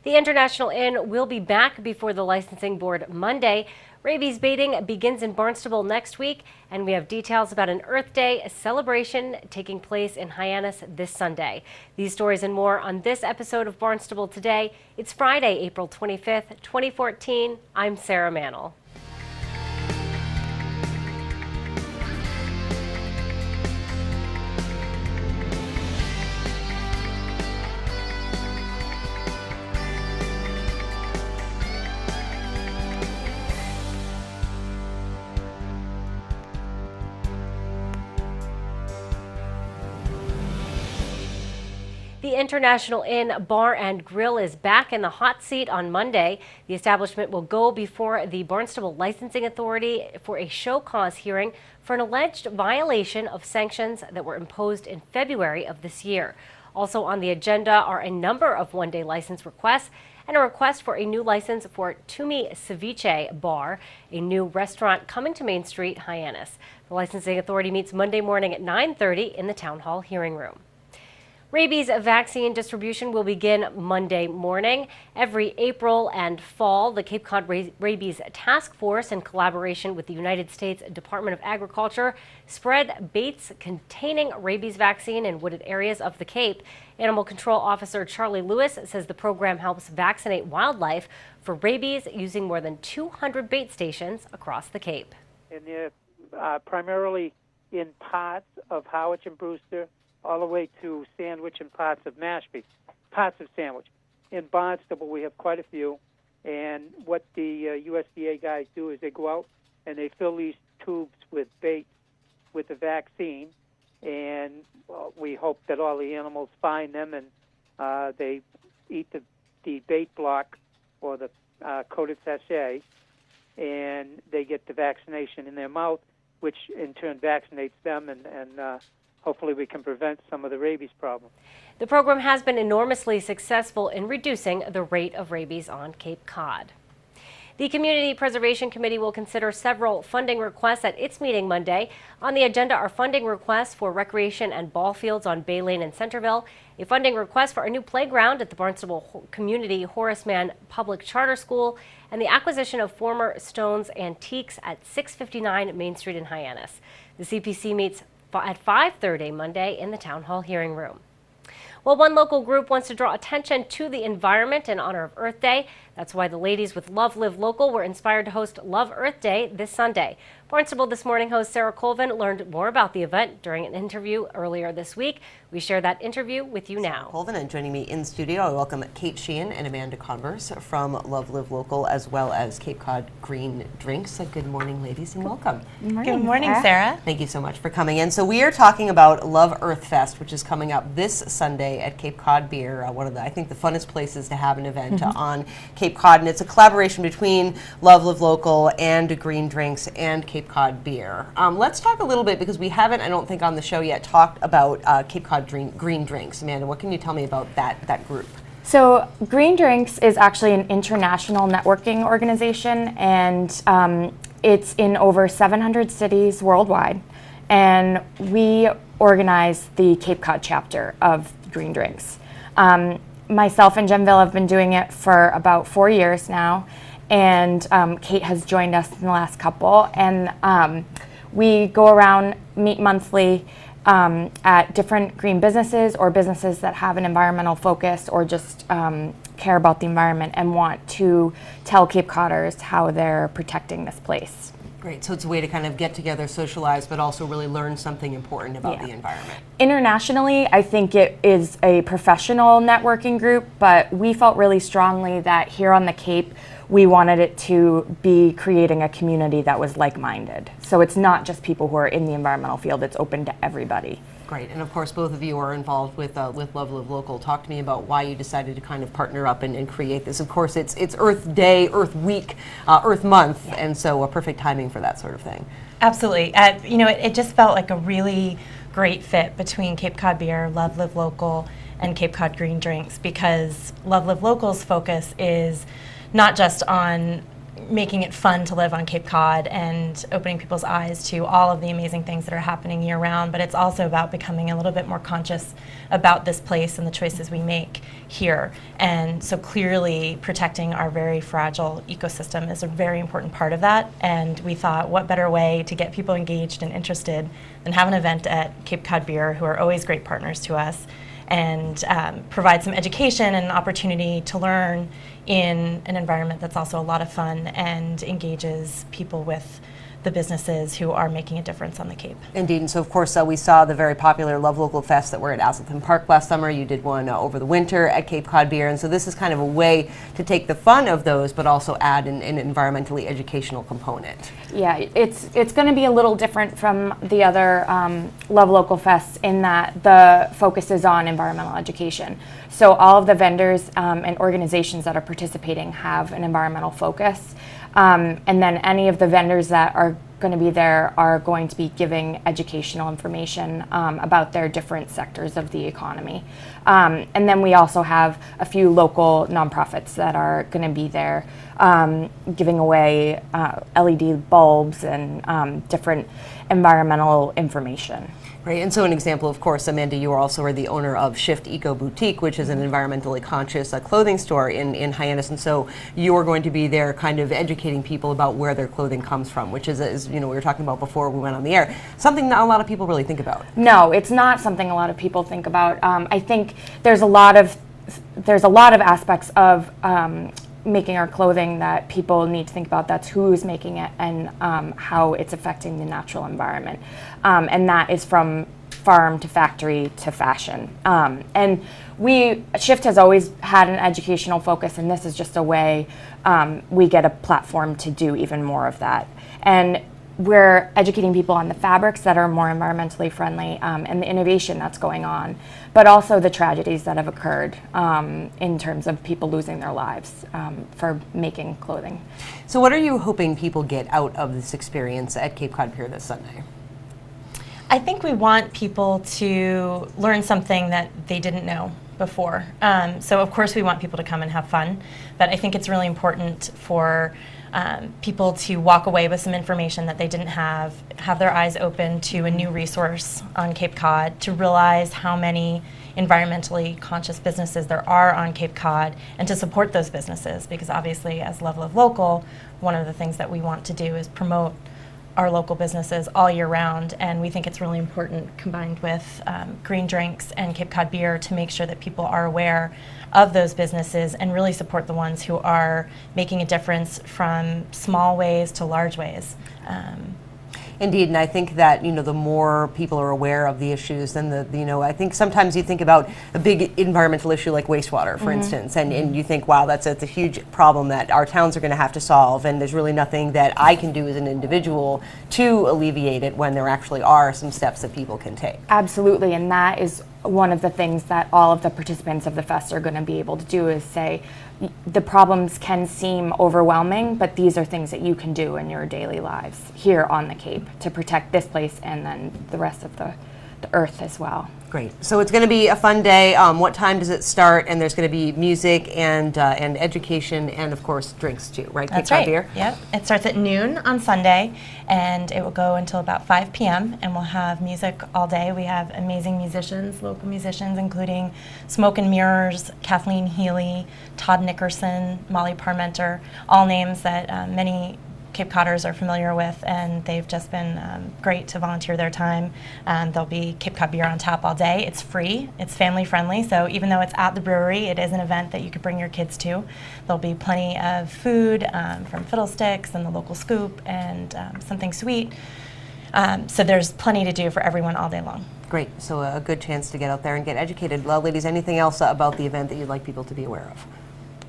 The International Inn will be back before the licensing board Monday. Rabies baiting begins in Barnstable next week, and we have details about an Earth Day celebration taking place in Hyannis this Sunday. These stories and more on this episode of Barnstable Today. It's Friday, April 25th, 2014. I'm Sarah Mannel. The International Inn Bar and Grill is back in the hot seat on Monday. The establishment will go before the Barnstable Licensing Authority for a show cause hearing for an alleged violation of sanctions that were imposed in February of this year. Also on the agenda are a number of one-day license requests and a request for a new license for Tumi Ceviche Bar, a new restaurant coming to Main Street, Hyannis. The Licensing Authority meets Monday morning at 9:30 in the Town Hall hearing room. Rabies vaccine distribution will begin Monday morning. Every April and fall, the Cape Cod Rabies Task Force, in collaboration with the United States Department of Agriculture, spread baits containing rabies vaccine in wooded areas of the Cape. Animal Control Officer Charlie Lewis says the program helps vaccinate wildlife for rabies using more than 200 bait stations across the Cape. And they're primarily in pots of Howard and Brewster, all the way to sandwich and pots of Mashpee, pots of sandwich. In Barnstable, we have quite a few, and what the USDA guys do is they go out and they fill these tubes with bait with the vaccine, and we hope that all the animals find them and they eat the bait block or the coated sachet, and they get the vaccination in their mouth, which in turn vaccinates them, and hopefully we can prevent some of the rabies problem. The program has been enormously successful in reducing the rate of rabies on Cape Cod. The Community Preservation Committee will consider several funding requests at its meeting Monday. On the agenda are funding requests for recreation and ball fields on Bay Lane in Centerville, a funding request for a new playground at the Barnstable Community Horace Mann Public Charter School, and the acquisition of former Stone's Antiques at 659 Main Street in Hyannis. The CPC meets at 5:30 Monday in the Town Hall hearing room. Well, one local group wants to draw attention to the environment in honor of Earth Day. That's why the ladies with Love Live Local were inspired to host Love Earth Day this Sunday. Barnstable This Morning host Sarah Colvin learned more about the event during an interview earlier this week. We share that interview with you now. Colvin, and joining me in studio, I welcome Kate Sheehan and Amanda Converse from Love Live Local, as well as Cape Cod Green Drinks. Good morning, ladies, and welcome. Good morning, Sarah. Thank you so much for coming in. So we are talking about Love Earth Fest, which is coming up this Sunday at Cape Cod Beer, one of the, I think, the funnest places to have an event on Cape Cod, and it's a collaboration between Love Live Local and Green Drinks and Cape Cod Beer. Let's talk a little bit, because we haven't, I don't think, on the show yet talked about Cape Cod Green Drinks. Amanda, what can you tell me about that group? So Green Drinks is actually an international networking organization, and it's in over 700 cities worldwide, and we organize the Cape Cod chapter of Green Drinks. Myself and Jenville have been doing it for about 4 years now, and Kate has joined us in the last couple, and we go around, meet monthly at different green businesses or businesses that have an environmental focus or just care about the environment and want to tell Cape Codders how they're protecting this place. Great. So it's a way to kind of get together, socialize, but also really learn something important about the environment. Internationally, I think it is a professional networking group, but we felt really strongly that here on the Cape, we wanted it to be creating a community that was like-minded. So it's not just people who are in the environmental field, it's open to everybody. Great, and of course both of you are involved with Love Live Local. Talk to me about why you decided to kind of partner up and create this. Of course, it's Earth Day, Earth Week, Earth Month, and so a perfect timing for that sort of thing. Absolutely. You know, it just felt like a really great fit between Cape Cod Beer, Love Live Local, and Cape Cod Green Drinks, because Love Live Local's focus is not just on making it fun to live on Cape Cod and opening people's eyes to all of the amazing things that are happening year round, but it's also about becoming a little bit more conscious about this place and the choices we make here. And so clearly protecting our very fragile ecosystem is a very important part of that, and we thought what better way to get people engaged and interested than have an event at Cape Cod Beer, who are always great partners to us, and provide some education and an opportunity to learn in an environment that's also a lot of fun and engages people with the businesses who are making a difference on the Cape. Indeed, and so of course we saw the very popular Love Local Fest that were at Asselton Park last summer. You did one over the winter at Cape Cod Beer, and so this is kind of a way to take the fun of those but also add an environmentally educational component. Yeah, it's going to be a little different from the other Love Local Fests in that the focus is on environmental education. So all of the vendors and organizations that are participating have an environmental focus. And then any of the vendors that are going to be there are going to be giving educational information about their different sectors of the economy. And then we also have a few local nonprofits that are going to be there giving away LED bulbs and different environmental information. Right, and so an example, of course, Amanda, you are the owner of Shift Eco Boutique, which is an environmentally conscious clothing store in Hyannis, and so you're going to be there kind of educating people about where their clothing comes from, which is we were talking about before we went on the air, something not a lot of people really think about. No, it's not something a lot of people think about. I think there's a lot of aspects of making our clothing that people need to think about. That's who's making it and how it's affecting the natural environment. And that is from farm to factory to fashion. And Shift has always had an educational focus, and this is just a way we get a platform to do even more of that. And we're educating people on the fabrics that are more environmentally friendly and the innovation that's going on, but also the tragedies that have occurred in terms of people losing their lives for making clothing. So what are you hoping people get out of this experience at Cape Cod Pier this Sunday? I think we want people to learn something that they didn't know before. So of course we want people to come and have fun, but I think it's really important for people to walk away with some information that they didn't have their eyes open to a new resource on Cape Cod, to realize how many environmentally conscious businesses there are on Cape Cod, and to support those businesses, because obviously as Love Live Local, one of the things that we want to do is promote our local businesses all year round, and we think it's really important, combined with green drinks and Cape Cod Beer, to make sure that people are aware of those businesses and really support the ones who are making a difference from small ways to large ways. Indeed, and I think that the more people are aware of the issues, then I think sometimes you think about a big environmental issue like wastewater, for instance, and you think, wow, that's a huge problem that our towns are going to have to solve, and there's really nothing that I can do as an individual to alleviate it, when there actually are some steps that people can take. Absolutely, and that is one of the things that all of the participants of the fest are going to be able to do, is say the problems can seem overwhelming, but these are things that you can do in your daily lives here on the Cape to protect this place and then the rest of the earth as well. Great. So it's going to be a fun day. What time does it start? And there's going to be music and education and, of course, drinks too, right? That's Cape Cod right. Beer? Yep. It starts at noon on Sunday, and it will go until about 5 p.m., and we'll have music all day. We have amazing musicians, local musicians, including Smoke and Mirrors, Kathleen Healy, Todd Nickerson, Molly Parmenter, all names that many Cape Codders are familiar with, and they've just been great to volunteer their time. There'll be Cape Cod Beer on tap all day. It's free, it's family friendly, so even though it's at the brewery, it is an event that you could bring your kids to. There'll be plenty of food from Fiddlesticks and the local scoop, and something sweet. So there's plenty to do for everyone all day long. Great. So a good chance to get out there and get educated. Well, ladies, anything else about the event that you'd like people to be aware of?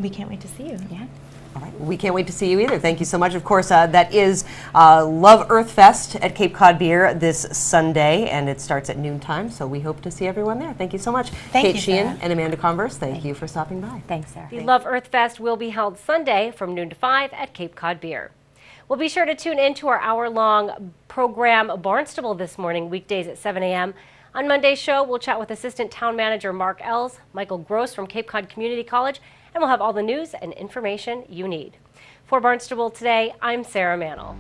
We can't wait to see you. Yeah. All right. We can't wait to see you either. Thank you so much. Of course, that is Love Earth Fest at Cape Cod Beer this Sunday, and it starts at noontime, so we hope to see everyone there. Thank you so much. Thank Kate you, Sheehan Sarah. and Amanda Converse, thank you for stopping by. Thanks, Sarah. The Love Earth Fest will be held Sunday from noon to 5 at Cape Cod Beer. Well, be sure to tune in to our hour-long program Barnstable this morning, weekdays at 7 a.m. On Monday's show, we'll chat with Assistant Town Manager Mark Ells, Michael Gross from Cape Cod Community College, and we'll have all the news and information you need. For Barnstable Today, I'm Sarah Mannel.